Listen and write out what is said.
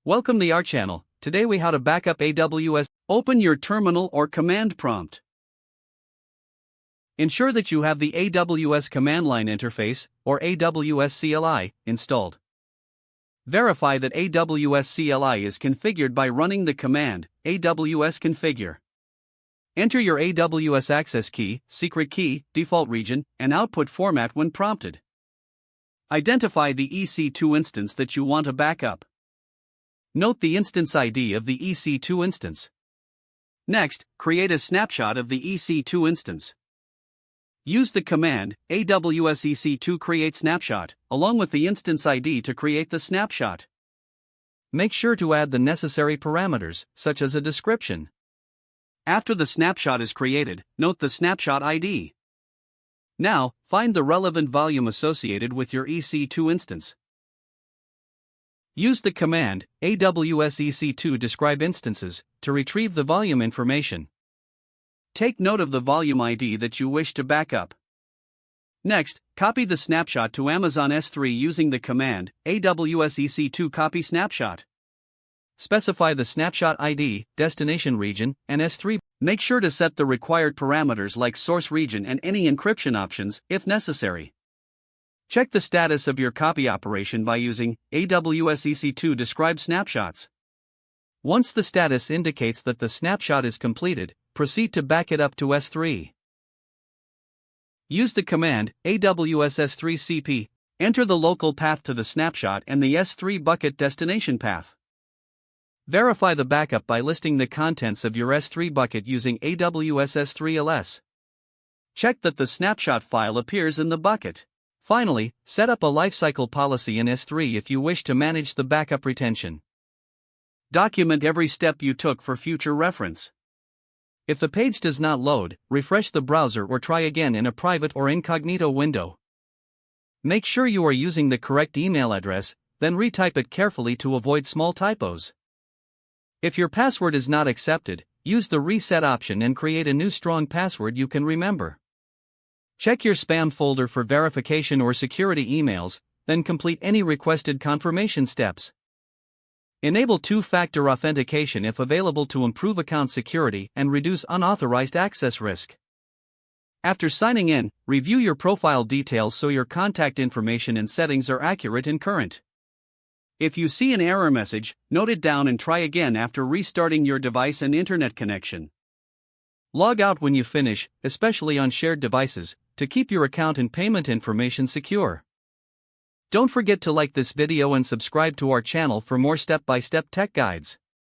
Welcome to our channel. Today we how to backup AWS. Open your terminal or command prompt. Ensure that you have the AWS command line interface, or AWS CLI, installed. Verify that AWS CLI is configured by running the command AWS configure. Enter your AWS access key, secret key, default region, and output format when prompted. Identify the EC2 instance that you want to backup. Note the instance ID of the EC2 instance. Next, create a snapshot of the EC2 instance. Use the command AWS EC2 create snapshot, along with the instance ID to create the snapshot. Make sure to add the necessary parameters, such as a description. After the snapshot is created, note the snapshot ID. Now, find the relevant volume associated with your EC2 instance. Use the command AWS EC2 describe instances to retrieve the volume information. Take note of the volume ID that you wish to backup. Next, copy the snapshot to Amazon S3 using the command AWS EC2 copy snapshot. Specify the snapshot ID, destination region, and S3. Make sure to set the required parameters like source region and any encryption options, if necessary. Check the status of your copy operation by using AWS EC2 describe snapshots. Once the status indicates that the snapshot is completed, proceed to back it up to S3. Use the command AWS S3 CP. Enter the local path to the snapshot and the S3 bucket destination path. Verify the backup by listing the contents of your S3 bucket using AWS S3 LS. Check that the snapshot file appears in the bucket. Finally, set up a lifecycle policy in S3 if you wish to manage the backup retention. Document every step you took for future reference. If the page does not load, refresh the browser or try again in a private or incognito window. Make sure you are using the correct email address, then retype it carefully to avoid small typos. If your password is not accepted, use the reset option and create a new strong password you can remember. Check your spam folder for verification or security emails, then complete any requested confirmation steps. Enable two-factor authentication if available to improve account security and reduce unauthorized access risk. After signing in, review your profile details so your contact information and settings are accurate and current. If you see an error message, note it down and try again after restarting your device and internet connection. Log out when you finish, especially on shared devices, to keep your account and payment information secure. Don't forget to like this video and subscribe to our channel for more step-by-step tech guides.